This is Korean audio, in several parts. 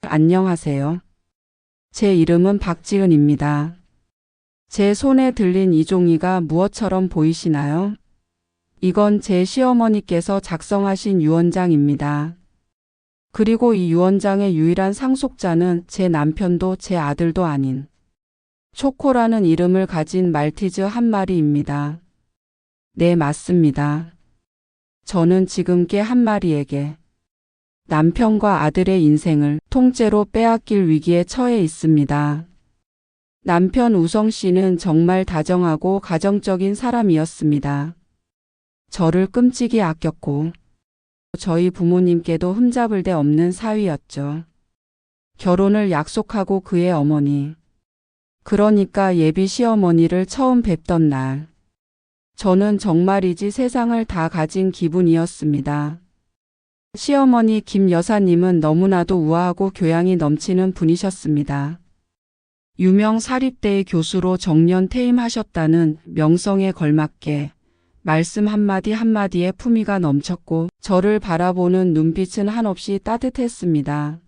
안녕하세요. 제 이름은 박지은입니다. 제 손에 들린 이 종이가 무엇처럼 보이시나요? 이건 제 시어머니께서 작성하신 유언장입니다. 그리고 이 유언장의 유일한 상속자는 제 남편도 제 아들도 아닌 초코라는 이름을 가진 말티즈 한 마리입니다. 네, 맞습니다. 저는 지금 개 한 마리에게 남편과 아들의 인생을 통째로 빼앗길 위기에 처해 있습니다. 남편 우성 씨는 정말 다정하고 가정적인 사람이었습니다. 저를 끔찍이 아꼈고 저희 부모님께도 흠잡을 데 없는 사위였죠. 결혼을 약속하고 그의 어머니, 그러니까 예비 시어머니를 처음 뵙던 날, 저는 정말이지 세상을 다 가진 기분이었습니다. 시어머니 김 여사님은 너무나도 우아하고 교양이 넘치는 분이셨습니다. 유명 사립대의 교수로 정년 퇴임하셨다는 명성에 걸맞게 말씀 한마디 한마디에 품위가 넘쳤고 저를 바라보는 눈빛은 한없이 따뜻했습니다.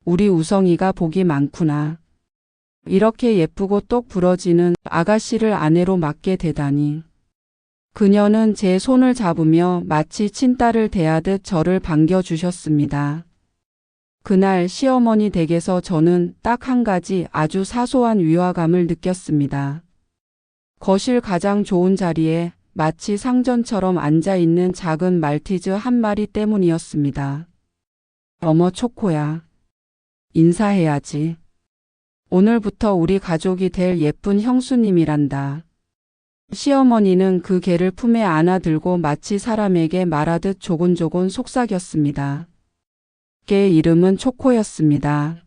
우리 우성이가 복이 많구나. 이렇게 예쁘고 똑 부러지는 아가씨를 아내로 맡게 되다니. 그녀는 제 손을 잡으며 마치 친딸을 대하듯 저를 반겨주셨습니다. 그날 시어머니 댁에서 저는 딱 한 가지 아주 사소한 위화감을 느꼈습니다. 거실 가장 좋은 자리에 마치 상전처럼 앉아있는 작은 말티즈 한 마리 때문이었습니다. 어머 초코야. 인사해야지. 오늘부터 우리 가족이 될 예쁜 형수님이란다. 시어머니는 그 개를 품에 안아들고 마치 사람에게 말하듯 조곤조곤 속삭였습니다. 개의 이름은 초코였습니다.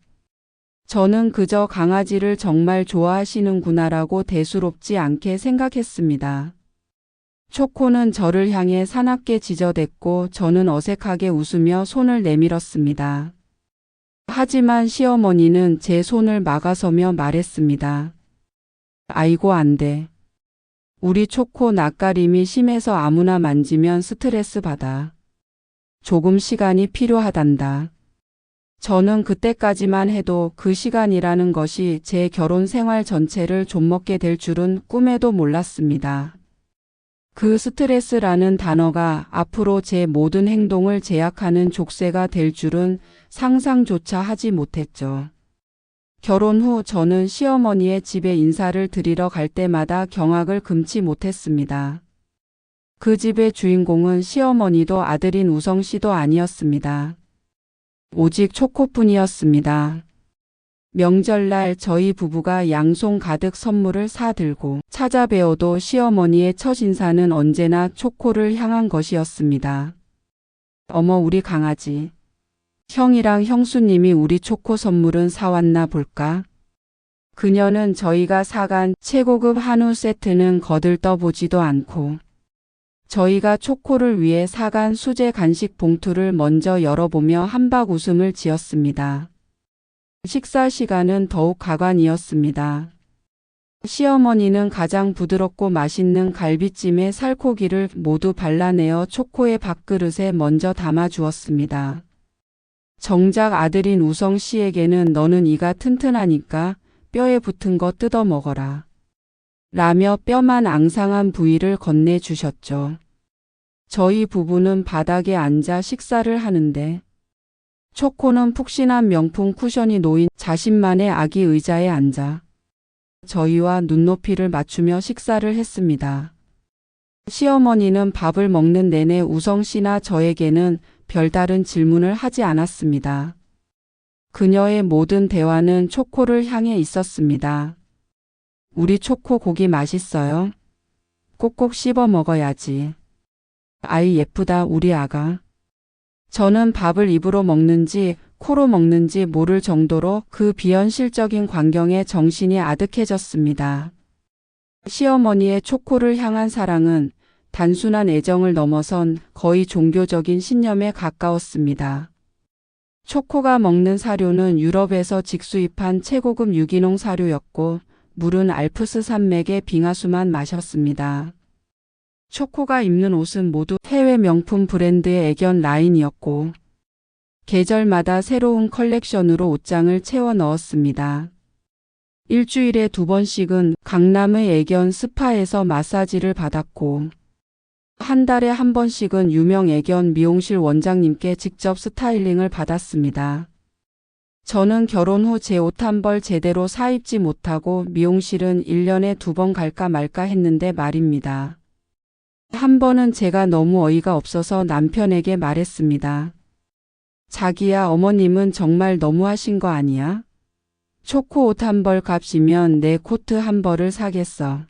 저는 그저 강아지를 정말 좋아하시는구나라고 대수롭지 않게 생각했습니다. 초코는 저를 향해 사납게 지저댔고 저는 어색하게 웃으며 손을 내밀었습니다. 하지만 시어머니는 제 손을 막아서며 말했습니다. 아이고 안 돼. 우리 초코 낯가림이 심해서 아무나 만지면 스트레스 받아. 조금 시간이 필요하단다. 저는 그때까지만 해도 그 시간이라는 것이 제 결혼 생활 전체를 좀먹게 될 줄은 꿈에도 몰랐습니다. 그 스트레스라는 단어가 앞으로 제 모든 행동을 제약하는 족쇄가 될 줄은 상상조차 하지 못했죠. 결혼 후 저는 시어머니의 집에 인사를 드리러 갈 때마다 경악을 금치 못했습니다. 그 집의 주인공은 시어머니도 아들인 우성 씨도 아니었습니다. 오직 초코뿐이었습니다. 명절날 저희 부부가 양손 가득 선물을 사들고 찾아뵈어도 시어머니의 첫 인사는 언제나 초코를 향한 것이었습니다. 어머 우리 강아지. 형이랑 형수님이 우리 초코 선물은 사왔나 볼까? 그녀는 저희가 사간 최고급 한우 세트는 거들떠보지도 않고 저희가 초코를 위해 사간 수제 간식 봉투를 먼저 열어보며 한박 웃음을 지었습니다. 식사 시간은 더욱 가관이었습니다. 시어머니는 가장 부드럽고 맛있는 갈비찜에 살코기를 모두 발라내어 초코의 밥그릇에 먼저 담아주었습니다. 정작 아들인 우성 씨에게는 너는 이가 튼튼하니까 뼈에 붙은 거 뜯어 먹어라. 라며 뼈만 앙상한 부위를 건네주셨죠. 저희 부부는 바닥에 앉아 식사를 하는데 초코는 푹신한 명품 쿠션이 놓인 자신만의 아기 의자에 앉아 저희와 눈높이를 맞추며 식사를 했습니다. 시어머니는 밥을 먹는 내내 우성 씨나 저에게는 별다른 질문을 하지 않았습니다. 그녀의 모든 대화는 초코를 향해 있었습니다. 우리 초코 고기 맛있어요? 꼭꼭 씹어 먹어야지. 아이 예쁘다 우리 아가. 저는 밥을 입으로 먹는지 코로 먹는지 모를 정도로 그 비현실적인 광경에 정신이 아득해졌습니다. 시어머니의 초코를 향한 사랑은 단순한 애정을 넘어선 거의 종교적인 신념에 가까웠습니다. 초코가 먹는 사료는 유럽에서 직수입한 최고급 유기농 사료였고 물은 알프스 산맥의 빙하수만 마셨습니다. 초코가 입는 옷은 모두 해외 명품 브랜드의 애견 라인이었고 계절마다 새로운 컬렉션으로 옷장을 채워 넣었습니다. 일주일에 2번씩은 강남의 애견 스파에서 마사지를 받았고, 한 달에 1번씩은 유명 애견 미용실 원장님께 직접 스타일링을 받았습니다. 저는 결혼 후 제 옷 한 벌 제대로 사입지 못하고 미용실은 1년에 2번 갈까 말까 했는데 말입니다. 한 번은 제가 너무 어이가 없어서 남편에게 말했습니다. 자기야, 어머님은 정말 너무하신 거 아니야? 초코 옷 한 벌 값이면 내 코트 한 벌을 사겠어.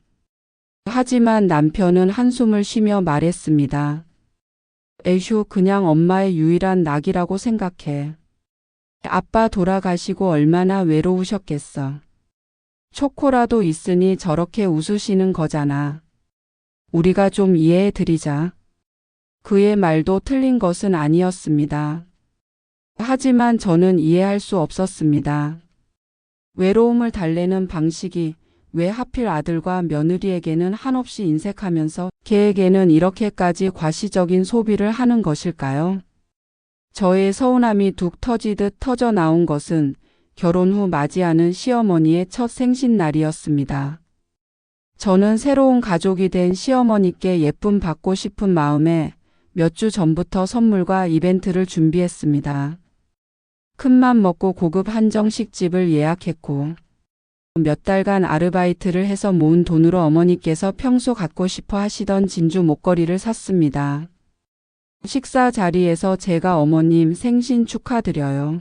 하지만 남편은 한숨을 쉬며 말했습니다. 에휴, 그냥 엄마의 유일한 낙이라고 생각해. 아빠 돌아가시고 얼마나 외로우셨겠어. 초코라도 있으니 저렇게 웃으시는 거잖아. 우리가 좀 이해해 드리자. 그의 말도 틀린 것은 아니었습니다. 하지만 저는 이해할 수 없었습니다. 외로움을 달래는 방식이 왜 하필 아들과 며느리에게는 한없이 인색하면서 걔에게는 이렇게까지 과시적인 소비를 하는 것일까요? 저의 서운함이 툭 터지듯 터져 나온 것은 결혼 후 맞이하는 시어머니의 첫 생신날이었습니다. 저는 새로운 가족이 된 시어머니께 예쁨 받고 싶은 마음에 몇 주 전부터 선물과 이벤트를 준비했습니다. 큰맘 먹고 고급 한정식집을 예약했고, 몇 달간 아르바이트를 해서 모은 돈으로 어머니께서 평소 갖고 싶어 하시던 진주 목걸이를 샀습니다. 식사 자리에서 제가 어머님 생신 축하드려요.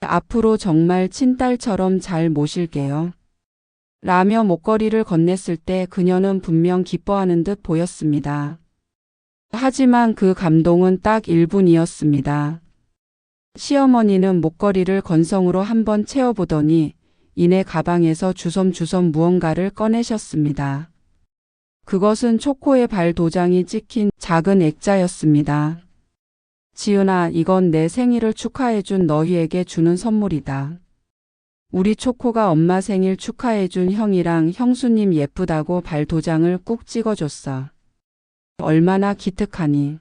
앞으로 정말 친딸처럼 잘 모실게요. 라며 목걸이를 건넸을 때 그녀는 분명 기뻐하는 듯 보였습니다. 하지만 그 감동은 딱 1분이었습니다. 시어머니는 목걸이를 건성으로 한번 채워보더니 이내 가방에서 주섬주섬 무언가를 꺼내셨습니다. 그것은 초코의 발 도장이 찍힌 작은 액자였습니다. 지은아, 이건 내 생일을 축하해준 너희에게 주는 선물이다. 우리 초코가 엄마 생일 축하해준 형이랑 형수님 예쁘다고 발 도장을 꾹 찍어줬어. 얼마나 기특하니.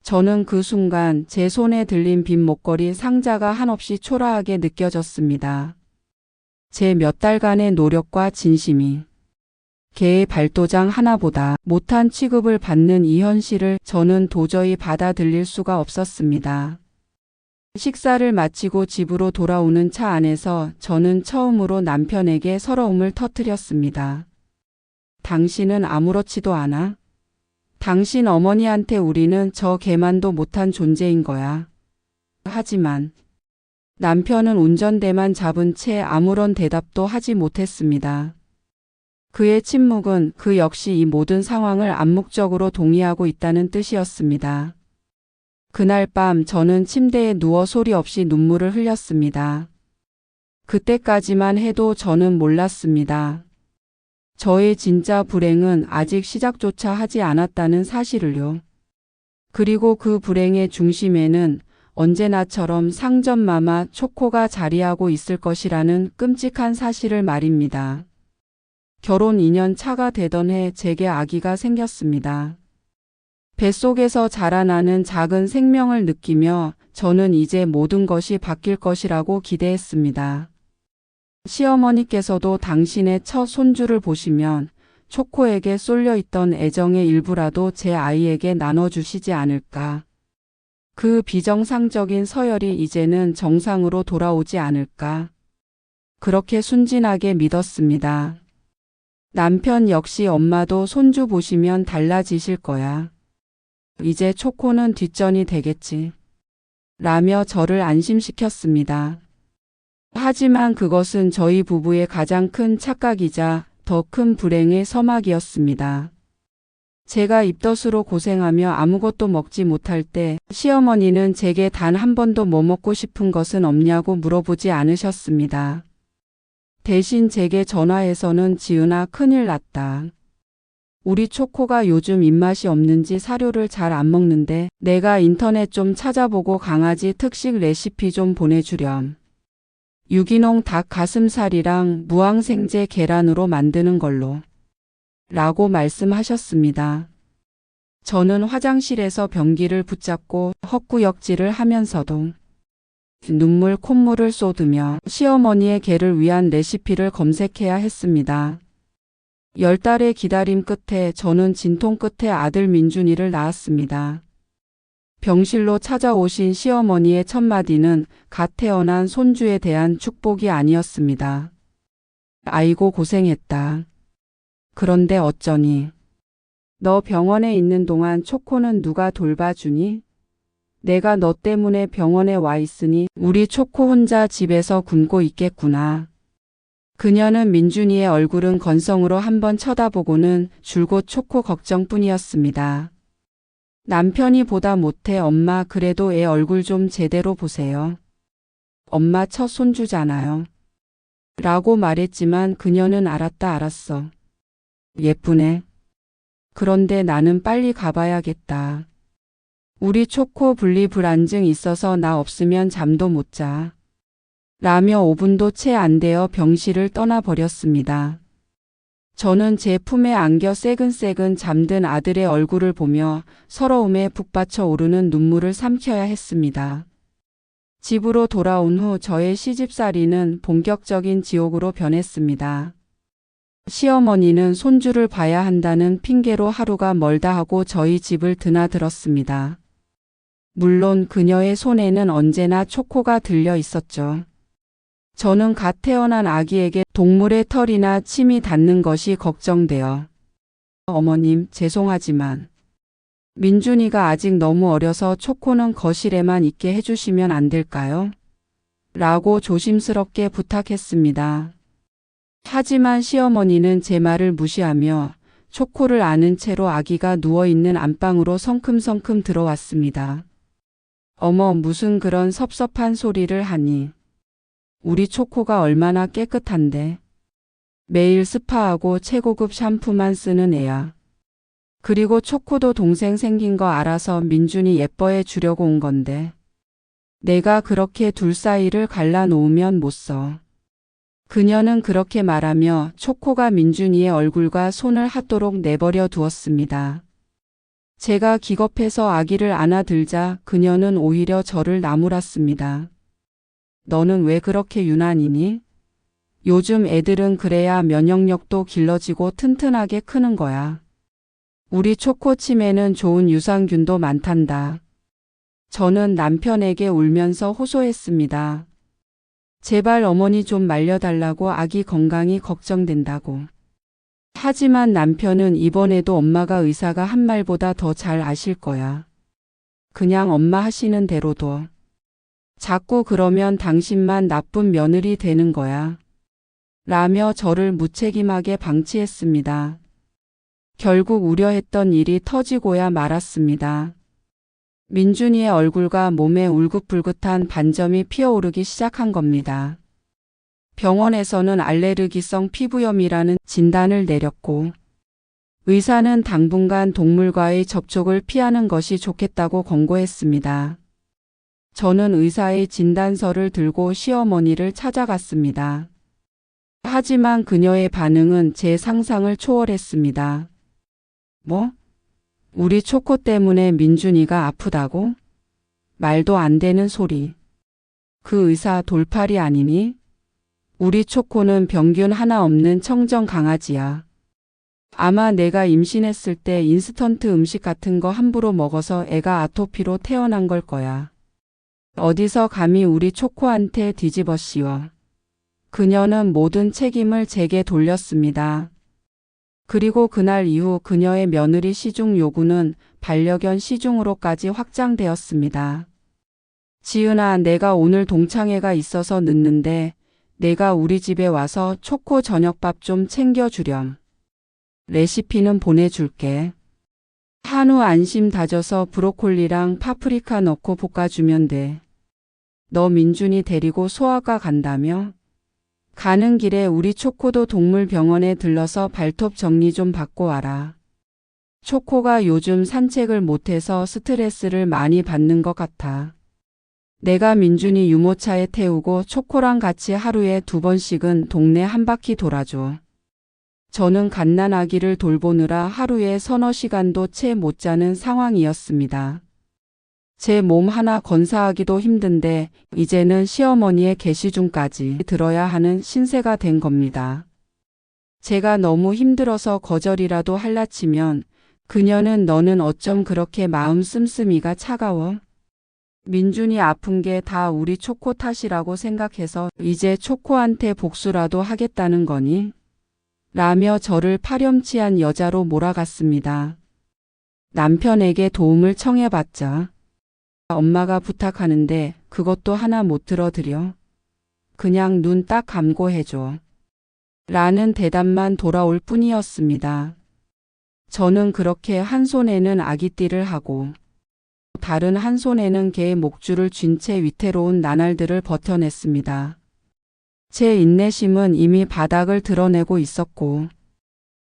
저는 그 순간 제 손에 들린 빈 목걸이 상자가 한없이 초라하게 느껴졌습니다. 제 몇 달간의 노력과 진심이 개의 발도장 하나보다 못한 취급을 받는 이 현실을 저는 도저히 받아들일 수가 없었습니다. 식사를 마치고 집으로 돌아오는 차 안에서 저는 처음으로 남편에게 서러움을 터뜨렸습니다. 당신은 아무렇지도 않아? 당신 어머니한테 우리는 저 개만도 못한 존재인 거야. 하지만 남편은 운전대만 잡은 채 아무런 대답도 하지 못했습니다. 그의 침묵은 그 역시 이 모든 상황을 암묵적으로 동의하고 있다는 뜻이었습니다. 그날 밤 저는 침대에 누워 소리 없이 눈물을 흘렸습니다. 그때까지만 해도 저는 몰랐습니다. 저의 진짜 불행은 아직 시작조차 하지 않았다는 사실을요. 그리고 그 불행의 중심에는 언제나처럼 상점마마 초코가 자리하고 있을 것이라는 끔찍한 사실을 말입니다. 결혼 2년 차가 되던 해 제게 아기가 생겼습니다. 뱃속에서 자라나는 작은 생명을 느끼며 저는 이제 모든 것이 바뀔 것이라고 기대했습니다. 시어머니께서도 당신의 첫 손주를 보시면 초코에게 쏠려 있던 애정의 일부라도 제 아이에게 나눠주시지 않을까. 그 비정상적인 서열이 이제는 정상으로 돌아오지 않을까. 그렇게 순진하게 믿었습니다. 남편 역시 엄마도 손주 보시면 달라지실 거야. 이제 초코는 뒷전이 되겠지. 라며 저를 안심시켰습니다. 하지만 그것은 저희 부부의 가장 큰 착각이자 더 큰 불행의 서막이었습니다. 제가 입덧으로 고생하며 아무것도 먹지 못할 때 시어머니는 제게 단 한 번도 뭐 먹고 싶은 것은 없냐고 물어보지 않으셨습니다. 대신 제게 전화해서는 지은아, 큰일 났다. 우리 초코가 요즘 입맛이 없는지 사료를 잘 안 먹는데 내가 인터넷 좀 찾아보고 강아지 특식 레시피 좀 보내주렴. 유기농 닭 가슴살이랑 무항생제 계란으로 만드는 걸로. 라고 말씀하셨습니다. 저는 화장실에서 변기를 붙잡고 헛구역질을 하면서도 눈물 콧물을 쏟으며 시어머니의 개를 위한 레시피를 검색해야 했습니다. 10달의 기다림 끝에 저는 진통 끝에 아들 민준이를 낳았습니다. 병실로 찾아오신 시어머니의 첫마디는 갓 태어난 손주에 대한 축복이 아니었습니다. 아이고 고생했다. 그런데 어쩌니? 너 병원에 있는 동안 초코는 누가 돌봐주니? 내가 너 때문에 병원에 와 있으니 우리 초코 혼자 집에서 굶고 있겠구나. 그녀는 민준이의 얼굴은 건성으로 한번 쳐다보고는 줄곧 초코 걱정뿐이었습니다. 남편이 보다 못해 엄마 그래도 애 얼굴 좀 제대로 보세요. 엄마 첫 손주잖아요. 라고 말했지만 그녀는 알았다 알았어. 예쁘네. 그런데 나는 빨리 가봐야겠다. 우리 초코 분리불안증 있어서 나 없으면 잠도 못 자. 라며 5분도 채 안 되어 병실을 떠나버렸습니다. 저는 제 품에 안겨 새근새근 잠든 아들의 얼굴을 보며 서러움에 북받쳐 오르는 눈물을 삼켜야 했습니다. 집으로 돌아온 후 저의 시집살이는 본격적인 지옥으로 변했습니다. 시어머니는 손주를 봐야 한다는 핑계로 하루가 멀다 하고 저희 집을 드나들었습니다. 물론 그녀의 손에는 언제나 초코가 들려 있었죠. 저는 갓 태어난 아기에게 동물의 털이나 침이 닿는 것이 걱정되어 어머님 죄송하지만 민준이가 아직 너무 어려서 초코는 거실에만 있게 해주시면 안 될까요? 라고 조심스럽게 부탁했습니다. 하지만 시어머니는 제 말을 무시하며 초코를 안은 채로 아기가 누워있는 안방으로 성큼성큼 들어왔습니다. 어머 무슨 그런 섭섭한 소리를 하니. 우리 초코가 얼마나 깨끗한데. 매일 스파하고 최고급 샴푸만 쓰는 애야. 그리고 초코도 동생 생긴 거 알아서 민준이 예뻐해 주려고 온 건데. 내가 그렇게 둘 사이를 갈라놓으면 못 써. 그녀는 그렇게 말하며 초코가 민준이의 얼굴과 손을 핫도록 내버려 두었습니다. 제가 기겁해서 아기를 안아들자 그녀는 오히려 저를 나무랐습니다. 너는 왜 그렇게 유난이니? 요즘 애들은 그래야 면역력도 길러지고 튼튼하게 크는 거야. 우리 초코 침에는 좋은 유산균도 많단다. 저는 남편에게 울면서 호소했습니다. 제발 어머니 좀 말려달라고 아기 건강이 걱정된다고. 하지만 남편은 이번에도 엄마가 의사가 한 말보다 더 잘 아실 거야. 그냥 엄마 하시는 대로 둬. 자꾸 그러면 당신만 나쁜 며느리 되는 거야. 라며 저를 무책임하게 방치했습니다. 결국 우려했던 일이 터지고야 말았습니다. 민준이의 얼굴과 몸에 울긋불긋한 반점이 피어오르기 시작한 겁니다. 병원에서는 알레르기성 피부염이라는 진단을 내렸고 의사는 당분간 동물과의 접촉을 피하는 것이 좋겠다고 권고했습니다. 저는 의사의 진단서를 들고 시어머니를 찾아갔습니다. 하지만 그녀의 반응은 제 상상을 초월했습니다. 뭐? 우리 초코 때문에 민준이가 아프다고? 말도 안 되는 소리. 그 의사 돌팔이 아니니? 우리 초코는 병균 하나 없는 청정 강아지야. 아마 내가 임신했을 때 인스턴트 음식 같은 거 함부로 먹어서 애가 아토피로 태어난 걸 거야. 어디서 감히 우리 초코한테 뒤집어 씌워. 그녀는 모든 책임을 제게 돌렸습니다. 그리고 그날 이후 그녀의 며느리 시중 요구는 반려견 시중으로까지 확장되었습니다. 지은아, 내가 오늘 동창회가 있어서 늦는데 내가 우리 집에 와서 초코 저녁밥 좀 챙겨주렴. 레시피는 보내줄게. 한우 안심 다져서 브로콜리랑 파프리카 넣고 볶아주면 돼. 너 민준이 데리고 소아과 간다며? 가는 길에 우리 초코도 동물병원에 들러서 발톱 정리 좀 받고 와라. 초코가 요즘 산책을 못해서 스트레스를 많이 받는 것 같아. 내가 민준이 유모차에 태우고 초코랑 같이 하루에 2번씩은 동네 한 바퀴 돌아줘. 저는 갓난아기를 돌보느라 하루에 서너 시간도 채 못 자는 상황이었습니다. 제 몸 하나 건사하기도 힘든데 이제는 시어머니의 계시중까지 들어야 하는 신세가 된 겁니다. 제가 너무 힘들어서 거절이라도 할라치면 그녀는 너는 어쩜 그렇게 마음 씀씀이가 차가워? 민준이 아픈 게 다 우리 초코 탓이라고 생각해서 이제 초코한테 복수라도 하겠다는 거니? 라며 저를 파렴치한 여자로 몰아갔습니다. 남편에게 도움을 청해봤자 엄마가 부탁하는데 그것도 하나 못 들어드려. 그냥 눈 딱 감고 해줘. 라는 대답만 돌아올 뿐이었습니다. 저는 그렇게 한 손에는 아기띠를 하고 다른 한 손에는 개의 목줄을 쥔 채 위태로운 나날들을 버텨냈습니다. 제 인내심은 이미 바닥을 드러내고 있었고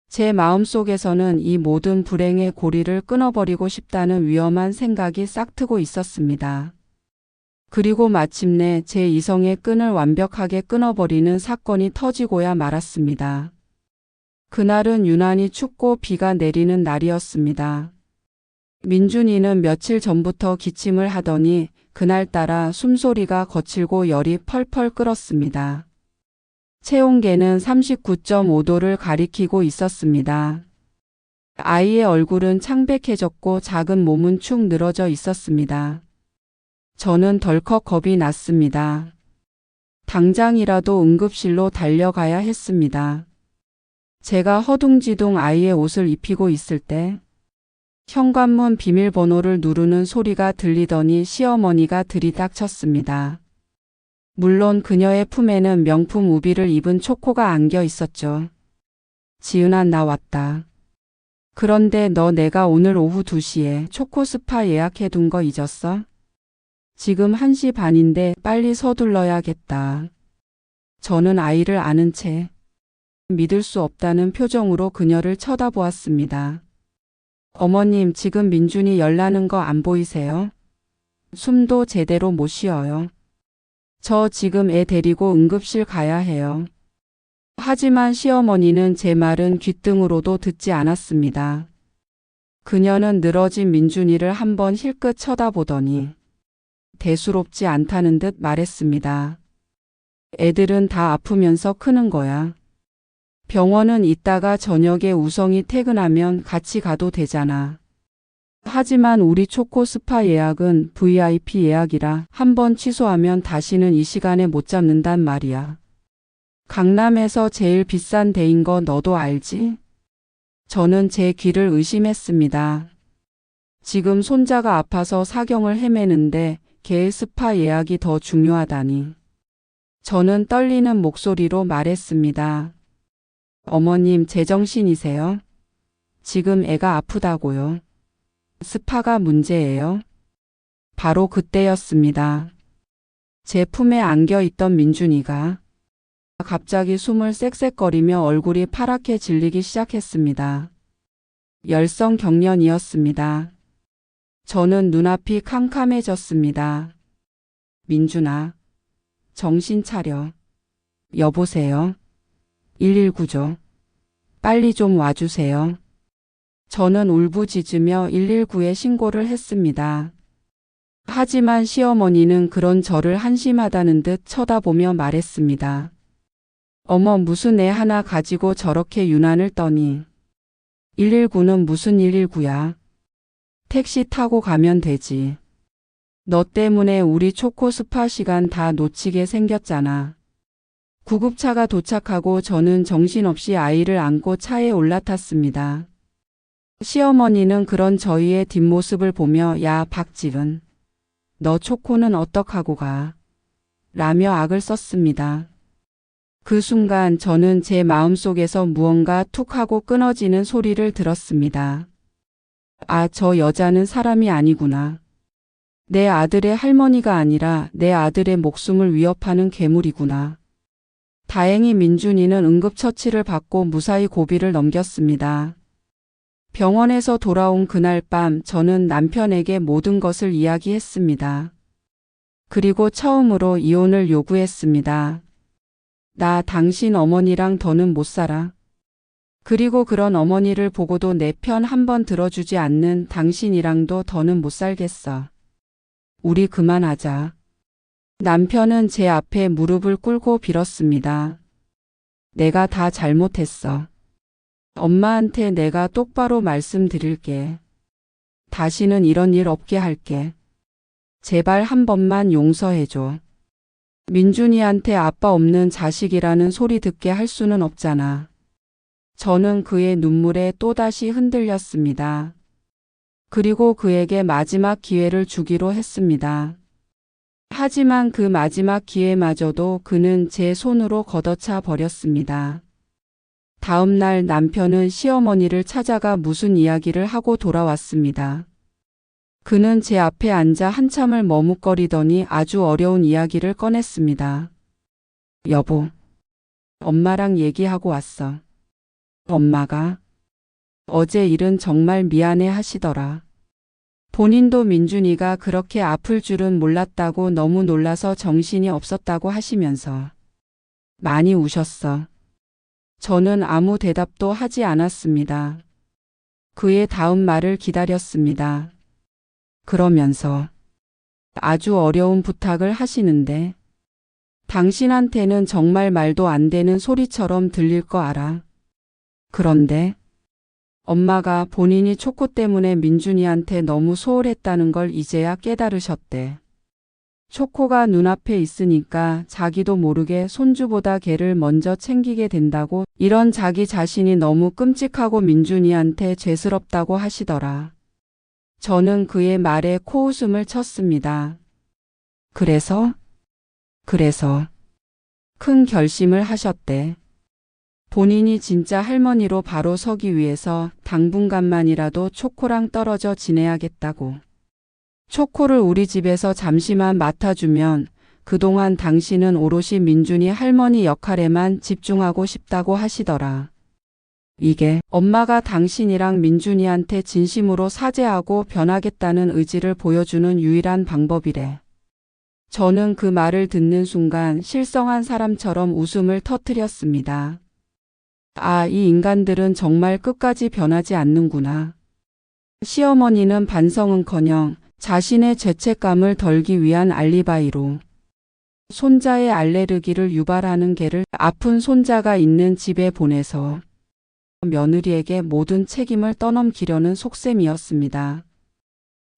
제 마음속에서는 이 모든 불행의 고리를 끊어버리고 싶다는 위험한 생각이 싹트고 있었습니다. 그리고 마침내 제 이성의 끈을 완벽하게 끊어버리는 사건이 터지고야 말았습니다. 그날은 유난히 춥고 비가 내리는 날이었습니다. 민준이는 며칠 전부터 기침을 하더니 그날따라 숨소리가 거칠고 열이 펄펄 끓었습니다. 체온계는 39.5도를 가리키고 있었습니다. 아이의 얼굴은 창백해졌고 작은 몸은 축 늘어져 있었습니다. 저는 덜컥 겁이 났습니다. 당장이라도 응급실로 달려가야 했습니다. 제가 허둥지둥 아이의 옷을 입히고 있을 때 현관문 비밀번호를 누르는 소리가 들리더니 시어머니가 들이닥쳤습니다. 물론 그녀의 품에는 명품 우비를 입은 초코가 안겨 있었죠. 지은아, 나 왔다. 그런데 너 내가 오늘 오후 2시에 초코 스파 예약해둔 거 잊었어? 지금 1시 반인데 빨리 서둘러야겠다. 저는 아이를 아는 채 믿을 수 없다는 표정으로 그녀를 쳐다보았습니다. 어머님, 지금 민준이 열나는 거 안 보이세요? 숨도 제대로 못 쉬어요. 저 지금 애 데리고 응급실 가야 해요. 하지만 시어머니는 제 말은 귓등으로도 듣지 않았습니다. 그녀는 늘어진 민준이를 한번 힐끗 쳐다보더니 대수롭지 않다는 듯 말했습니다. 애들은 다 아프면서 크는 거야. 병원은 이따가 저녁에 우성이 퇴근하면 같이 가도 되잖아. 하지만 우리 초코 스파 예약은 VIP 예약이라 한번 취소하면 다시는 이 시간에 못 잡는단 말이야. 강남에서 제일 비싼 데인 거 너도 알지? 저는 제 귀를 의심했습니다. 지금 손자가 아파서 사경을 헤매는데 걔의 스파 예약이 더 중요하다니. 저는 떨리는 목소리로 말했습니다. 어머님, 제정신이세요? 지금 애가 아프다고요. 스파가 문제예요. 바로 그때였습니다. 제 품에 안겨 있던 민준이가 갑자기 숨을 쌕쌕거리며 얼굴이 파랗게 질리기 시작했습니다. 열성경련이었습니다. 저는 눈앞이 캄캄해졌습니다. 민준아, 정신 차려. 여보세요? 119죠. 빨리 좀 와주세요. 저는 울부짖으며 119에 신고를 했습니다. 하지만 시어머니는 그런 저를 한심하다는 듯 쳐다보며 말했습니다. 어머, 무슨 애 하나 가지고 저렇게 유난을 떠니. 119는 무슨 119야. 택시 타고 가면 되지. 너 때문에 우리 초코 스파 시간 다 놓치게 생겼잖아. 구급차가 도착하고 저는 정신없이 아이를 안고 차에 올라탔습니다. 시어머니는 그런 저희의 뒷모습을 보며 야, 박지은, 너 초코는 어떡하고 가? 라며 악을 썼습니다. 그 순간 저는 제 마음속에서 무언가 툭 하고 끊어지는 소리를 들었습니다. 아, 저 여자는 사람이 아니구나. 내 아들의 할머니가 아니라 내 아들의 목숨을 위협하는 괴물이구나. 다행히 민준이는 응급처치를 받고 무사히 고비를 넘겼습니다. 병원에서 돌아온 그날 밤 저는 남편에게 모든 것을 이야기했습니다. 그리고 처음으로 이혼을 요구했습니다. 나 당신 어머니랑 더는 못 살아. 그리고 그런 어머니를 보고도 내 편 한 번 들어주지 않는 당신이랑도 더는 못 살겠어. 우리 그만하자. 남편은 제 앞에 무릎을 꿇고 빌었습니다. 내가 다 잘못했어. 엄마한테 내가 똑바로 말씀드릴게. 다시는 이런 일 없게 할게. 제발 한 번만 용서해줘. 민준이한테 아빠 없는 자식이라는 소리 듣게 할 수는 없잖아. 저는 그의 눈물에 또다시 흔들렸습니다. 그리고 그에게 마지막 기회를 주기로 했습니다. 하지만 그 마지막 기회마저도 그는 제 손으로 걷어차 버렸습니다. 다음 날 남편은 시어머니를 찾아가 무슨 이야기를 하고 돌아왔습니다. 그는 제 앞에 앉아 한참을 머뭇거리더니 아주 어려운 이야기를 꺼냈습니다. 여보, 엄마랑 얘기하고 왔어. 엄마가 어제 일은 정말 미안해 하시더라. 본인도 민준이가 그렇게 아플 줄은 몰랐다고 너무 놀라서 정신이 없었다고 하시면서 많이 우셨어. 저는 아무 대답도 하지 않았습니다. 그의 다음 말을 기다렸습니다. 그러면서 아주 어려운 부탁을 하시는데 당신한테는 정말 말도 안 되는 소리처럼 들릴 거 알아. 그런데 엄마가 본인이 초코 때문에 민준이한테 너무 소홀했다는 걸 이제야 깨달으셨대. 초코가 눈앞에 있으니까 자기도 모르게 손주보다 걔를 먼저 챙기게 된다고 이런 자기 자신이 너무 끔찍하고 민준이한테 죄스럽다고 하시더라. 저는 그의 말에 코웃음을 쳤습니다. 그래서 큰 결심을 하셨대. 본인이 진짜 할머니로 바로 서기 위해서 당분간만이라도 초코랑 떨어져 지내야겠다고. 초코를 우리 집에서 잠시만 맡아주면 그동안 당신은 오롯이 민준이 할머니 역할에만 집중하고 싶다고 하시더라. 이게 엄마가 당신이랑 민준이한테 진심으로 사죄하고 변하겠다는 의지를 보여주는 유일한 방법이래. 저는 그 말을 듣는 순간 실성한 사람처럼 웃음을 터뜨렸습니다. 아, 이 인간들은 정말 끝까지 변하지 않는구나. 시어머니는 반성은커녕 자신의 죄책감을 덜기 위한 알리바이로 손자의 알레르기를 유발하는 개를 아픈 손자가 있는 집에 보내서 며느리에게 모든 책임을 떠넘기려는 속셈이었습니다.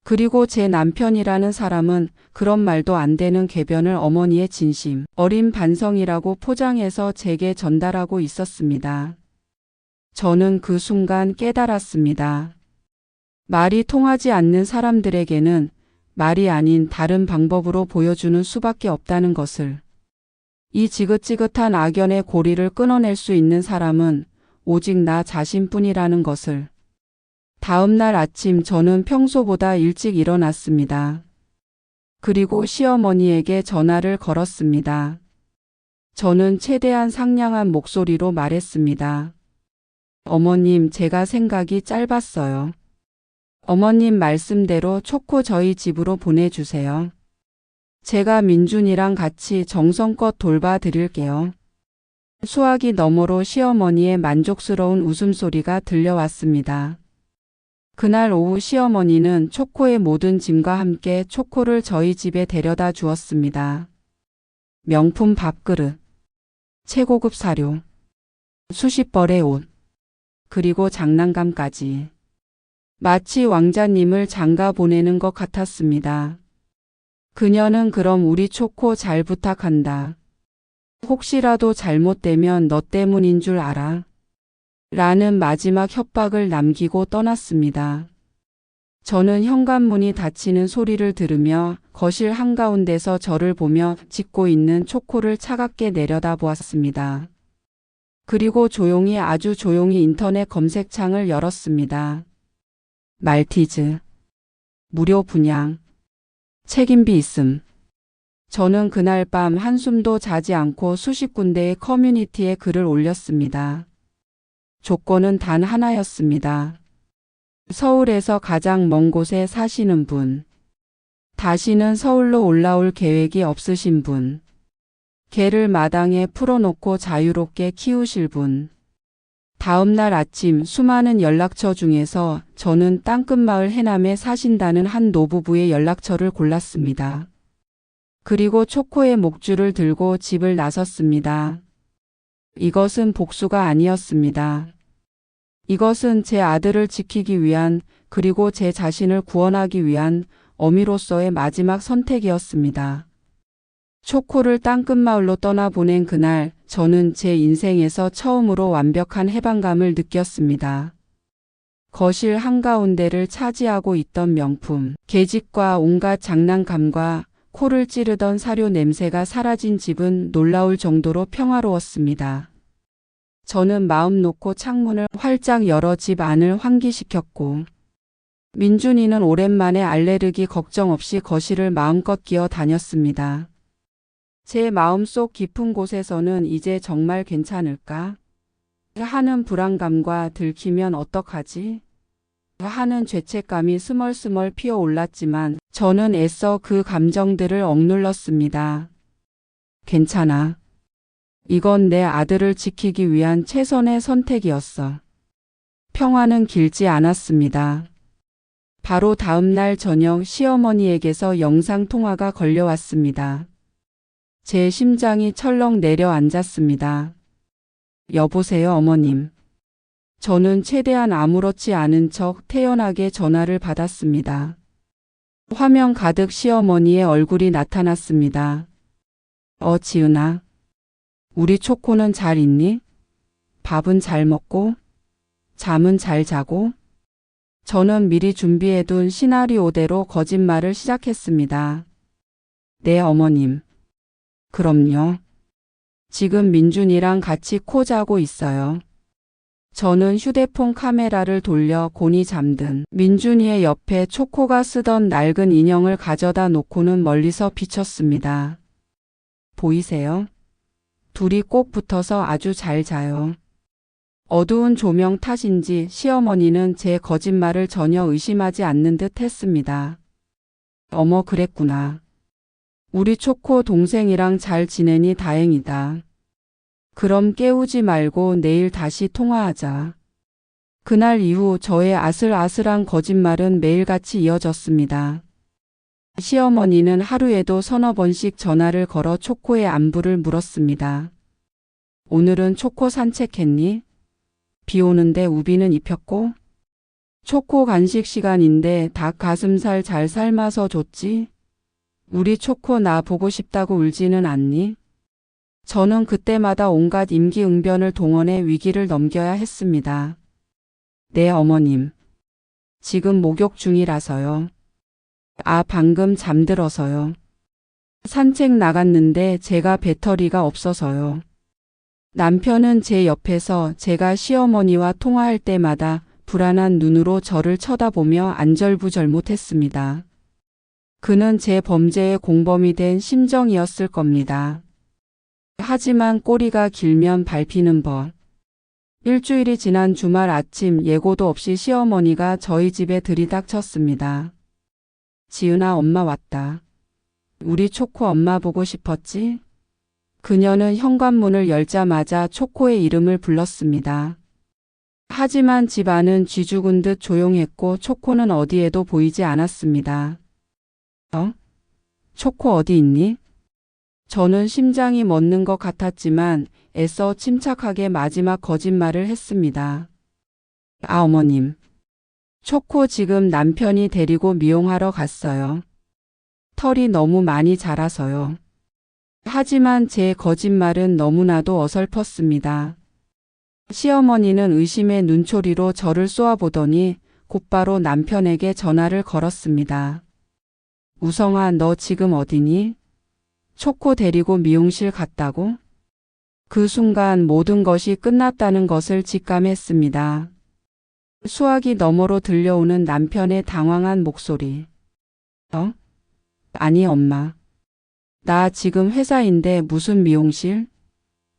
그리고 제 남편이라는 사람은 그런 말도 안 되는 궤변을 어머니의 진심, 어린 반성이라고 포장해서 제게 전달하고 있었습니다. 저는 그 순간 깨달았습니다. 말이 통하지 않는 사람들에게는 말이 아닌 다른 방법으로 보여주는 수밖에 없다는 것을. 이 지긋지긋한 악연의 고리를 끊어낼 수 있는 사람은 오직 나 자신뿐이라는 것을. 다음 날 아침 저는 평소보다 일찍 일어났습니다. 그리고 시어머니에게 전화를 걸었습니다. 저는 최대한 상냥한 목소리로 말했습니다. 어머님, 제가 생각이 짧았어요. 어머님 말씀대로 초코 저희 집으로 보내주세요. 제가 민준이랑 같이 정성껏 돌봐드릴게요. 수화기 너머로 시어머니의 만족스러운 웃음소리가 들려왔습니다. 그날 오후 시어머니는 초코의 모든 짐과 함께 초코를 저희 집에 데려다 주었습니다. 명품 밥그릇, 최고급 사료, 수십 벌의 옷, 그리고 장난감까지. 마치 왕자님을 장가 보내는 것 같았습니다. 그녀는 그럼 우리 초코 잘 부탁한다. 혹시라도 잘못되면 너 때문인 줄 알아. 라는 마지막 협박을 남기고 떠났습니다. 저는 현관문이 닫히는 소리를 들으며 거실 한가운데서 저를 보며 짖고 있는 초코를 차갑게 내려다보았습니다. 그리고 조용히 아주 조용히 인터넷 검색창을 열었습니다. 말티즈, 무료 분양, 책임비 있음. 저는 그날 밤 한숨도 자지 않고 수십 군데의 커뮤니티에 글을 올렸습니다. 조건은 단 하나였습니다. 서울에서 가장 먼 곳에 사시는 분, 다시는 서울로 올라올 계획이 없으신 분, 개를 마당에 풀어놓고 자유롭게 키우실 분, 다음 날 아침 수많은 연락처 중에서 저는 땅끝마을 해남에 사신다는 한 노부부의 연락처를 골랐습니다. 그리고 초코의 목줄을 들고 집을 나섰습니다. 이것은 복수가 아니었습니다. 이것은 제 아들을 지키기 위한, 그리고 제 자신을 구원하기 위한 어미로서의 마지막 선택이었습니다. 초코를 땅끝마을로 떠나보낸 그날, 저는 제 인생에서 처음으로 완벽한 해방감을 느꼈습니다. 거실 한가운데를 차지하고 있던 명품, 계집과 온갖 장난감과 코를 찌르던 사료 냄새가 사라진 집은 놀라울 정도로 평화로웠습니다. 저는 마음 놓고 창문을 활짝 열어 집 안을 환기시켰고, 민준이는 오랜만에 알레르기 걱정 없이 거실을 마음껏 기어 다녔습니다. 제 마음속 깊은 곳에서는 이제 정말 괜찮을까? 하는 불안감과 들키면 어떡하지? 하는 죄책감이 스멀스멀 피어올랐지만 저는 애써 그 감정들을 억눌렀습니다. 괜찮아. 이건 내 아들을 지키기 위한 최선의 선택이었어. 평화는 길지 않았습니다. 바로 다음 날 저녁 시어머니에게서 영상통화가 걸려왔습니다. 제 심장이 철렁 내려앉았습니다. 여보세요, 어머님. 저는 최대한 아무렇지 않은 척 태연하게 전화를 받았습니다. 화면 가득 시어머니의 얼굴이 나타났습니다. 지은아. 우리 초코는 잘 있니? 밥은 잘 먹고? 잠은 잘 자고? 저는 미리 준비해둔 시나리오대로 거짓말을 시작했습니다. 네, 어머님. 그럼요. 지금 민준이랑 같이 코 자고 있어요. 저는 휴대폰 카메라를 돌려 곤히 잠든 민준이의 옆에 초코가 쓰던 낡은 인형을 가져다 놓고는 멀리서 비쳤습니다. 보이세요? 둘이 꼭 붙어서 아주 잘 자요. 어두운 조명 탓인지 시어머니는 제 거짓말을 전혀 의심하지 않는 듯 했습니다. 어머, 그랬구나. 우리 초코 동생이랑 잘 지내니 다행이다. 그럼 깨우지 말고 내일 다시 통화하자. 그날 이후 저의 아슬아슬한 거짓말은 매일같이 이어졌습니다. 시어머니는 하루에도 서너 번씩 전화를 걸어 초코의 안부를 물었습니다. 오늘은 초코 산책했니? 비 오는데 우비는 입혔고? 초코 간식 시간인데 닭 가슴살 잘 삶아서 줬지? 우리 초코 나 보고 싶다고 울지는 않니? 저는 그때마다 온갖 임기응변을 동원해 위기를 넘겨야 했습니다. 네, 어머님. 지금 목욕 중이라서요. 방금 잠들어서요. 산책 나갔는데 제가 배터리가 없어서요. 남편은 제 옆에서 제가 시어머니와 통화할 때마다 불안한 눈으로 저를 쳐다보며 안절부절 못했습니다. 그는 제 범죄의 공범이 된 심정이었을 겁니다. 하지만 꼬리가 길면 밟히는 법. 일주일이 지난 주말 아침 예고도 없이 시어머니가 저희 집에 들이닥쳤습니다. 지은아, 엄마 왔다. 우리 초코 엄마 보고 싶었지? 그녀는 현관문을 열자마자 초코의 이름을 불렀습니다. 하지만 집 안은 쥐죽은 듯 조용했고 초코는 어디에도 보이지 않았습니다. 초코 어디 있니? 저는 심장이 멎는 것 같았지만 애써 침착하게 마지막 거짓말을 했습니다. 어머님. 초코 지금 남편이 데리고 미용하러 갔어요. 털이 너무 많이 자라서요. 하지만 제 거짓말은 너무나도 어설펐습니다. 시어머니는 의심의 눈초리로 저를 쏘아보더니 곧바로 남편에게 전화를 걸었습니다. 우성아, 너 지금 어디니? 초코 데리고 미용실 갔다고? 그 순간 모든 것이 끝났다는 것을 직감했습니다. 수화기 너머로 들려오는 남편의 당황한 목소리. 아니, 엄마. 나 지금 회사인데 무슨 미용실?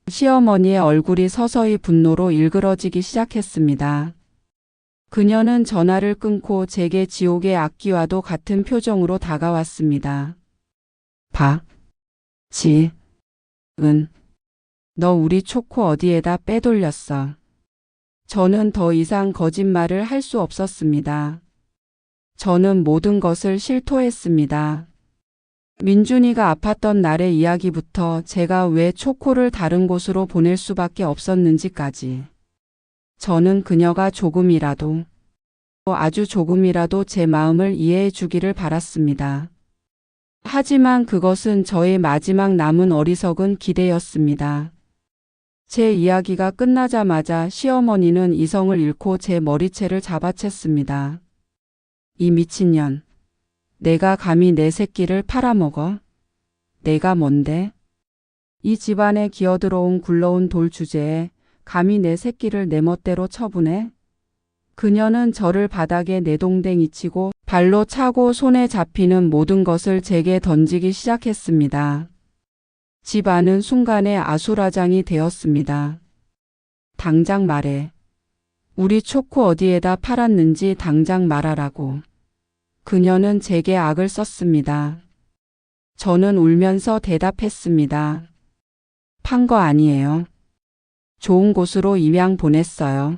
시어머니의 얼굴이 서서히 분노로 일그러지기 시작했습니다. 그녀는 전화를 끊고 제게 지옥의 악기와도 같은 표정으로 다가왔습니다. 너 우리 초코 어디에다 빼돌렸어? 저는 더 이상 거짓말을 할 수 없었습니다. 저는 모든 것을 실토했습니다. 민준이가 아팠던 날의 이야기부터 제가 왜 초코를 다른 곳으로 보낼 수밖에 없었는지까지. 저는 그녀가 조금이라도, 아주 조금이라도 제 마음을 이해해 주기를 바랐습니다. 하지만 그것은 저의 마지막 남은 어리석은 기대였습니다. 제 이야기가 끝나자마자 시어머니는 이성을 잃고 제 머리채를 잡아챘습니다. 이 미친년. 내가 감히 내 새끼를 팔아먹어? 내가 뭔데? 이 집안에 기어들어온 굴러온 돌 주제에 감히 내 새끼를 내 멋대로 처분해? 그녀는 저를 바닥에 내동댕이 치고 발로 차고 손에 잡히는 모든 것을 제게 던지기 시작했습니다. 집 안은 순간에 아수라장이 되었습니다. 당장 말해. 우리 초코 어디에다 팔았는지 당장 말하라고. 그녀는 제게 악을 썼습니다. 저는 울면서 대답했습니다. 판 거 아니에요. 좋은 곳으로 입양 보냈어요.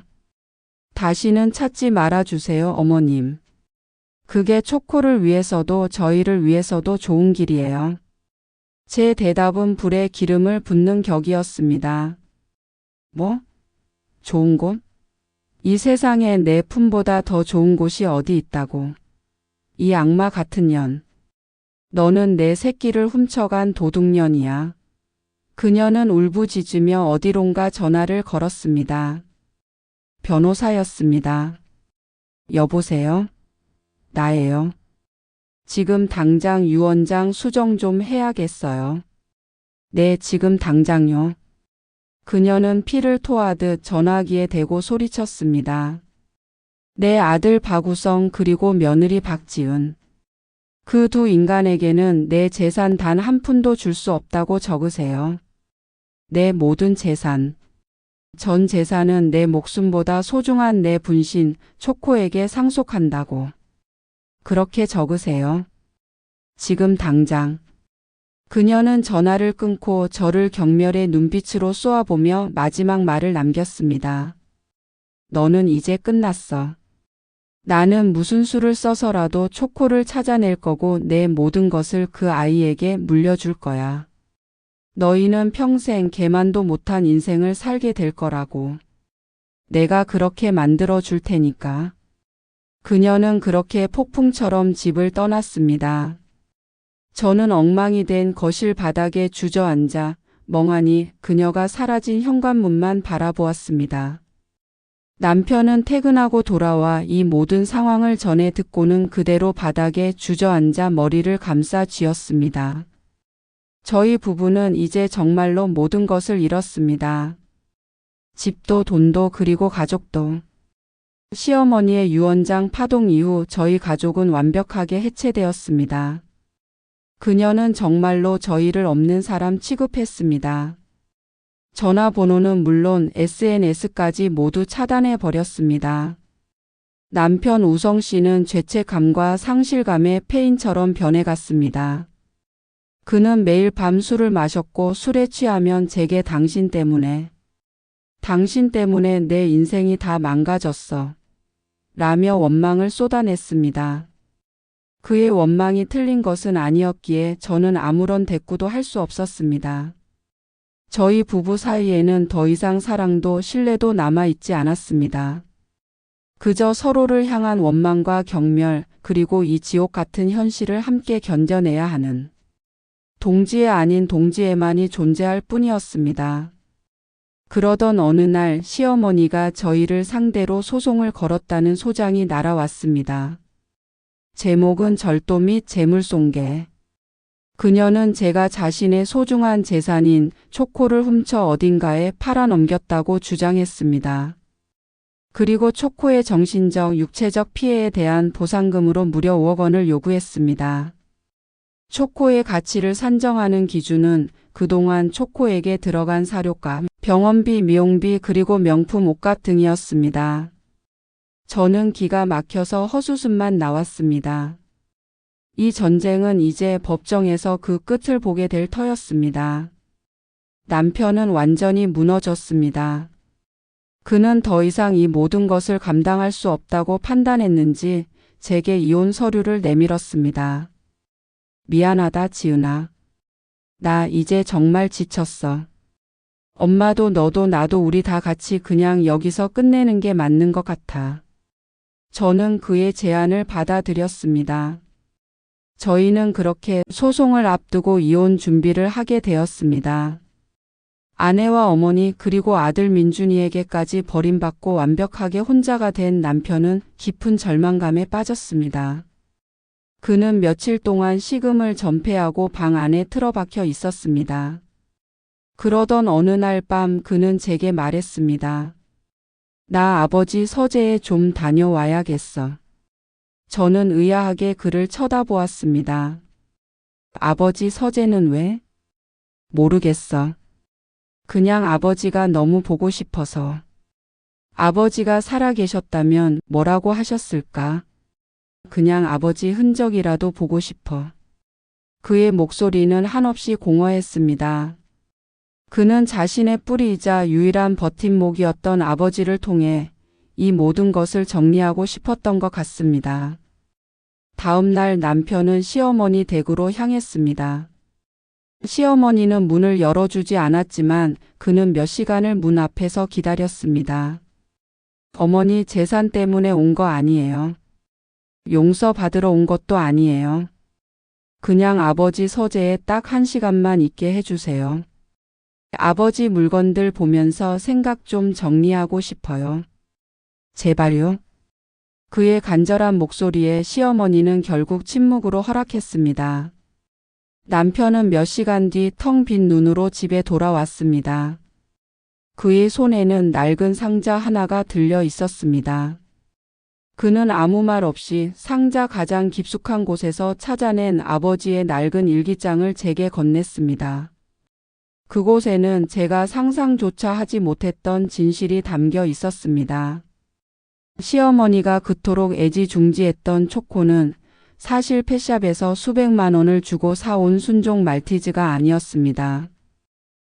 다시는 찾지 말아주세요, 어머님. 그게 초코를 위해서도 저희를 위해서도 좋은 길이에요. 제 대답은 불에 기름을 붓는 격이었습니다. 뭐? 좋은 곳? 이 세상에 내 품보다 더 좋은 곳이 어디 있다고. 이 악마 같은 년. 너는 내 새끼를 훔쳐간 도둑년이야. 그녀는 울부짖으며 어디론가 전화를 걸었습니다. 변호사였습니다. 여보세요? 나예요. 지금 당장 유언장 수정 좀 해야겠어요. 네, 지금 당장요. 그녀는 피를 토하듯 전화기에 대고 소리쳤습니다. 내 아들 박우성 그리고 며느리 박지은. 그 두 인간에게는 내 재산 단 한 푼도 줄 수 없다고 적으세요. 내 모든 재산. 전 재산은 내 목숨보다 소중한 내 분신 초코에게 상속한다고. 그렇게 적으세요. 지금 당장. 그녀는 전화를 끊고 저를 경멸의 눈빛으로 쏘아보며 마지막 말을 남겼습니다. 너는 이제 끝났어. 나는 무슨 수를 써서라도 초코를 찾아낼 거고 내 모든 것을 그 아이에게 물려줄 거야. 너희는 평생 개만도 못한 인생을 살게 될 거라고. 내가 그렇게 만들어 줄 테니까. 그녀는 그렇게 폭풍처럼 집을 떠났습니다. 저는 엉망이 된 거실 바닥에 주저앉아 멍하니 그녀가 사라진 현관문만 바라보았습니다. 남편은 퇴근하고 돌아와 이 모든 상황을 전해 듣고는 그대로 바닥에 주저앉아 머리를 감싸 쥐었습니다. 저희 부부는 이제 정말로 모든 것을 잃었습니다. 집도 돈도 그리고 가족도. 시어머니의 유언장 파동 이후 저희 가족은 완벽하게 해체되었습니다. 그녀는 정말로 저희를 없는 사람 취급했습니다. 전화번호는 물론 SNS까지 모두 차단해 버렸습니다. 남편 우성 씨는 죄책감과 상실감의 폐인처럼 변해갔습니다. 그는 매일 밤 술을 마셨고 술에 취하면 제게 당신 때문에 내 인생이 다 망가졌어. 라며 원망을 쏟아냈습니다. 그의 원망이 틀린 것은 아니었기에 저는 아무런 대꾸도 할 수 없었습니다. 저희 부부 사이에는 더 이상 사랑도 신뢰도 남아있지 않았습니다. 그저 서로를 향한 원망과 경멸, 그리고 이 지옥 같은 현실을 함께 견뎌내야 하는 동지애 아닌 동지애만이 존재할 뿐이었습니다. 그러던 어느 날 시어머니가 저희를 상대로 소송을 걸었다는 소장이 날아왔습니다. 제목은 절도 및 재물손괴. 그녀는 제가 자신의 소중한 재산인 초코를 훔쳐 어딘가에 팔아넘겼다고 주장했습니다. 그리고 초코의 정신적, 육체적 피해에 대한 보상금으로 무려 5억 원을 요구했습니다. 초코의 가치를 산정하는 기준은 그동안 초코에게 들어간 사료값, 병원비, 미용비, 그리고 명품 옷값 등이었습니다. 저는 기가 막혀서 헛웃음만 나왔습니다. 이 전쟁은 이제 법정에서 그 끝을 보게 될 터였습니다. 남편은 완전히 무너졌습니다. 그는 더 이상 이 모든 것을 감당할 수 없다고 판단했는지 제게 이혼 서류를 내밀었습니다. 미안하다, 지은아. 나 이제 정말 지쳤어. 엄마도 너도 나도 우리 다 같이 그냥 여기서 끝내는 게 맞는 것 같아. 저는 그의 제안을 받아들였습니다. 저희는 그렇게 소송을 앞두고 이혼 준비를 하게 되었습니다. 아내와 어머니 그리고 아들 민준이에게까지 버림받고 완벽하게 혼자가 된 남편은 깊은 절망감에 빠졌습니다. 그는 며칠 동안 식음을 전폐하고 방 안에 틀어박혀 있었습니다. 그러던 어느 날 밤 그는 제게 말했습니다. 나 아버지 서재에 좀 다녀와야겠어. 저는 의아하게 그를 쳐다보았습니다. 아버지 서재는 왜? 모르겠어. 그냥 아버지가 너무 보고 싶어서. 아버지가 살아계셨다면 뭐라고 하셨을까? 그냥 아버지 흔적이라도 보고 싶어. 그의 목소리는 한없이 공허했습니다. 그는 자신의 뿌리이자 유일한 버팀목이었던 아버지를 통해 이 모든 것을 정리하고 싶었던 것 같습니다. 다음 날 남편은 시어머니 댁으로 향했습니다. 시어머니는 문을 열어주지 않았지만 그는 몇 시간을 문 앞에서 기다렸습니다. 어머니 재산 때문에 온 거 아니에요. 용서받으러 온 것도 아니에요. 그냥 아버지 서재에 딱 1시간만 있게 해주세요. 아버지 물건들 보면서 생각 좀 정리하고 싶어요. 제발요. 그의 간절한 목소리에 시어머니는 결국 침묵으로 허락했습니다. 남편은 몇 시간 뒤 텅 빈 눈으로 집에 돌아왔습니다. 그의 손에는 낡은 상자 하나가 들려 있었습니다. 그는 아무 말 없이 상자 가장 깊숙한 곳에서 찾아낸 아버지의 낡은 일기장을 제게 건넸습니다. 그곳에는 제가 상상조차 하지 못했던 진실이 담겨 있었습니다. 시어머니가 그토록 애지중지했던 초코는 사실 펫샵에서 수백만 원을 주고 사온 순종 말티즈가 아니었습니다.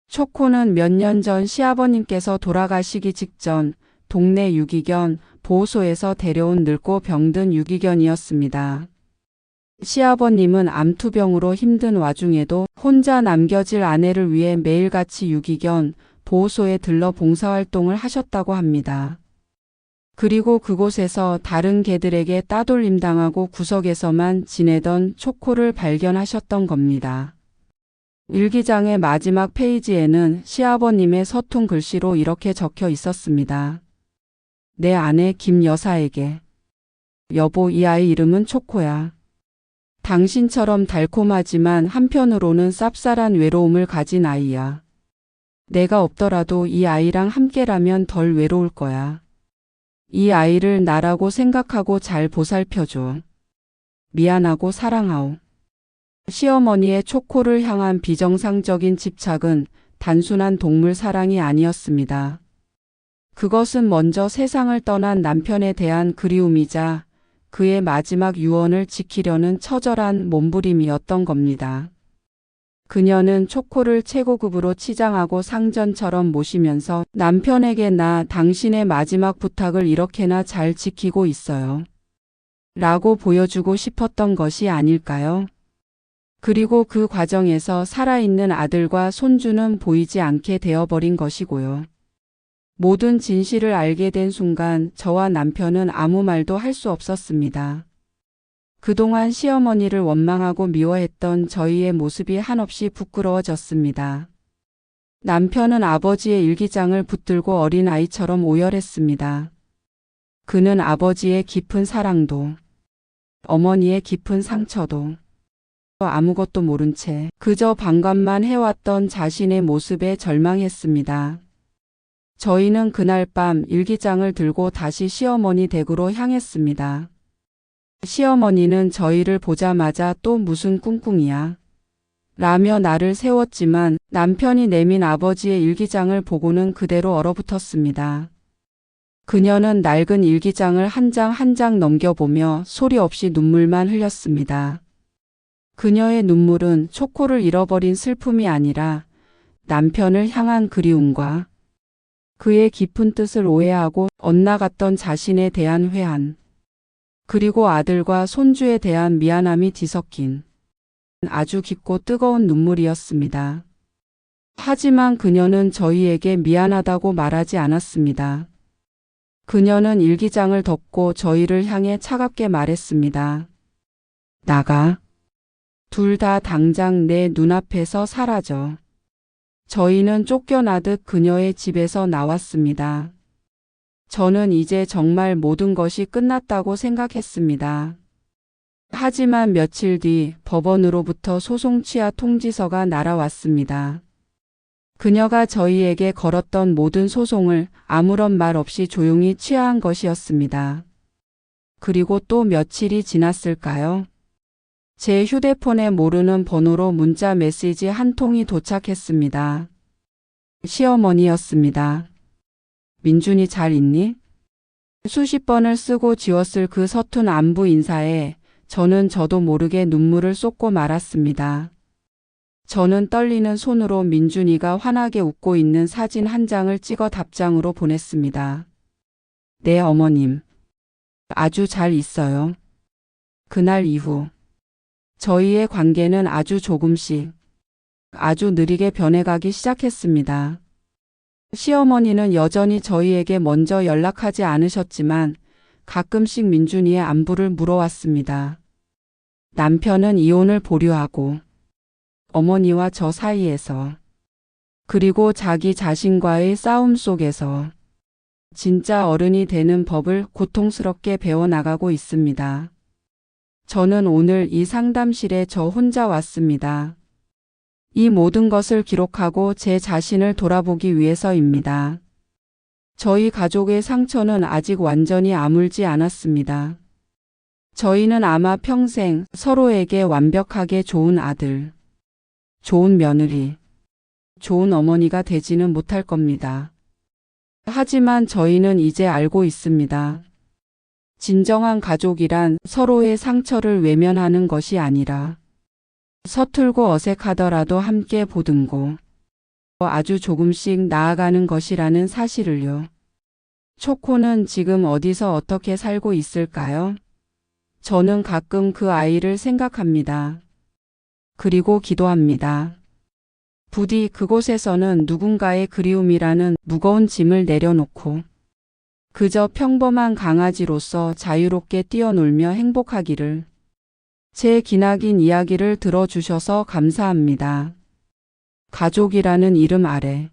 초코는 몇 년 전 시아버님께서 돌아가시기 직전 동네 유기견 보호소에서 데려온 늙고 병든 유기견이었습니다. 시아버님은 암투병으로 힘든 와중에도 혼자 남겨질 아내를 위해 매일같이 유기견 보호소에 들러 봉사활동을 하셨다고 합니다. 그리고 그곳에서 다른 개들에게 따돌림당하고 구석에서만 지내던 초코를 발견하셨던 겁니다. 일기장의 마지막 페이지에는 시아버님의 서툰 글씨로 이렇게 적혀 있었습니다. 내 아내 김 여사에게. 여보, 이 아이 이름은 초코야. 당신처럼 달콤하지만 한편으로는 쌉쌀한 외로움을 가진 아이야. 내가 없더라도 이 아이랑 함께라면 덜 외로울 거야. 이 아이를 나라고 생각하고 잘 보살펴줘. 미안하고 사랑하오. 시어머니의 초코를 향한 비정상적인 집착은 단순한 동물 사랑이 아니었습니다. 그것은 먼저 세상을 떠난 남편에 대한 그리움이자 그의 마지막 유언을 지키려는 처절한 몸부림이었던 겁니다. 그녀는 초코를 최고급으로 치장하고 상전처럼 모시면서 남편에게 나 당신의 마지막 부탁을 이렇게나 잘 지키고 있어요. 라고 보여주고 싶었던 것이 아닐까요? 그리고 그 과정에서 살아있는 아들과 손주는 보이지 않게 되어버린 것이고요. 모든 진실을 알게 된 순간 저와 남편은 아무 말도 할 수 없었습니다. 그동안 시어머니를 원망하고 미워했던 저희의 모습이 한없이 부끄러워졌습니다. 남편은 아버지의 일기장을 붙들고 어린아이처럼 오열했습니다. 그는 아버지의 깊은 사랑도, 어머니의 깊은 상처도 아무것도 모른 채 그저 방관만 해왔던 자신의 모습에 절망했습니다. 저희는 그날 밤 일기장을 들고 다시 시어머니 댁으로 향했습니다. 시어머니는 저희를 보자마자 또 무슨 꿍꿍이야? 라며 나를 세웠지만 남편이 내민 아버지의 일기장을 보고는 그대로 얼어붙었습니다. 그녀는 낡은 일기장을 한 장 한 장 넘겨보며 소리 없이 눈물만 흘렸습니다. 그녀의 눈물은 초코를 잃어버린 슬픔이 아니라 남편을 향한 그리움과 그의 깊은 뜻을 오해하고 엇나갔던 자신에 대한 회한, 그리고 아들과 손주에 대한 미안함이 뒤섞인 아주 깊고 뜨거운 눈물이었습니다. 하지만 그녀는 저희에게 미안하다고 말하지 않았습니다. 그녀는 일기장을 덮고 저희를 향해 차갑게 말했습니다. 나가. 둘 다 당장 내 눈앞에서 사라져. 저희는 쫓겨나듯 그녀의 집에서 나왔습니다. 저는 이제 정말 모든 것이 끝났다고 생각했습니다. 하지만 며칠 뒤 법원으로부터 소송 취하 통지서가 날아왔습니다. 그녀가 저희에게 걸었던 모든 소송을 아무런 말 없이 조용히 취하한 것이었습니다. 그리고 또 며칠이 지났을까요? 제 휴대폰에 모르는 번호로 문자 메시지 한 통이 도착했습니다. 시어머니였습니다. 민준이 잘 있니? 수십 번을 쓰고 지웠을 그 서툰 안부 인사에 저는 저도 모르게 눈물을 쏟고 말았습니다. 저는 떨리는 손으로 민준이가 환하게 웃고 있는 사진 한 장을 찍어 답장으로 보냈습니다. 네, 어머님. 아주 잘 있어요. 그날 이후 저희의 관계는 아주 조금씩, 아주 느리게 변해가기 시작했습니다. 시어머니는 여전히 저희에게 먼저 연락하지 않으셨지만 가끔씩 민준이의 안부를 물어왔습니다. 남편은 이혼을 보류하고 어머니와 저 사이에서, 그리고 자기 자신과의 싸움 속에서 진짜 어른이 되는 법을 고통스럽게 배워나가고 있습니다. 저는 오늘 이 상담실에 저 혼자 왔습니다. 이 모든 것을 기록하고 제 자신을 돌아보기 위해서입니다. 저희 가족의 상처는 아직 완전히 아물지 않았습니다. 저희는 아마 평생 서로에게 완벽하게 좋은 아들, 좋은 며느리, 좋은 어머니가 되지는 못할 겁니다. 하지만 저희는 이제 알고 있습니다. 진정한 가족이란 서로의 상처를 외면하는 것이 아니라 서툴고 어색하더라도 함께 보듬고 아주 조금씩 나아가는 것이라는 사실을요. 초코는 지금 어디서 어떻게 살고 있을까요? 저는 가끔 그 아이를 생각합니다. 그리고 기도합니다. 부디 그곳에서는 누군가의 그리움이라는 무거운 짐을 내려놓고 그저 평범한 강아지로서 자유롭게 뛰어놀며 행복하기를. 제 기나긴 이야기를 들어주셔서 감사합니다. 가족이라는 이름 아래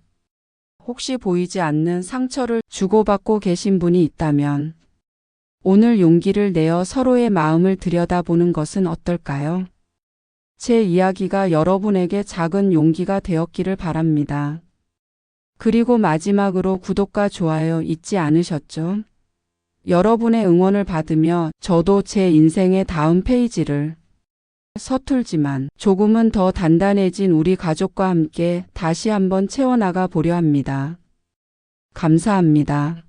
혹시 보이지 않는 상처를 주고받고 계신 분이 있다면 오늘 용기를 내어 서로의 마음을 들여다보는 것은 어떨까요? 제 이야기가 여러분에게 작은 용기가 되었기를 바랍니다. 그리고 마지막으로 구독과 좋아요 잊지 않으셨죠? 여러분의 응원을 받으며 저도 제 인생의 다음 페이지를 서툴지만 조금은 더 단단해진 우리 가족과 함께 다시 한번 채워나가 보려 합니다. 감사합니다.